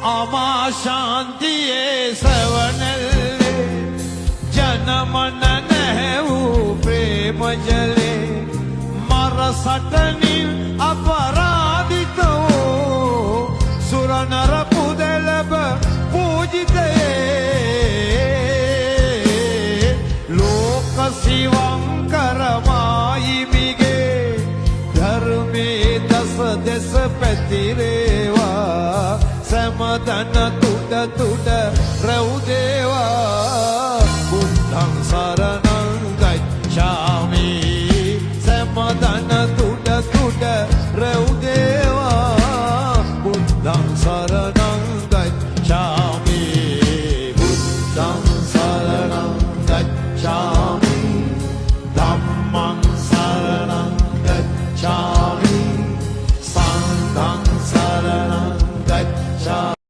අමා ශාන්තියේ සවනල්ලේ ජනමන නැහැ වූ ප්‍රේම ජලේ මර සටනින් අපරාධිත වූ සුරනර පුදලබ පූජිතයේ ලෝක සිවංකර මායිමිගේ ධර්මයේ දස දෙස පැතිරේවා සමතන තුඩ තුඩ රැව් දේවා බුද්ධං සරණං ගච්ඡාමි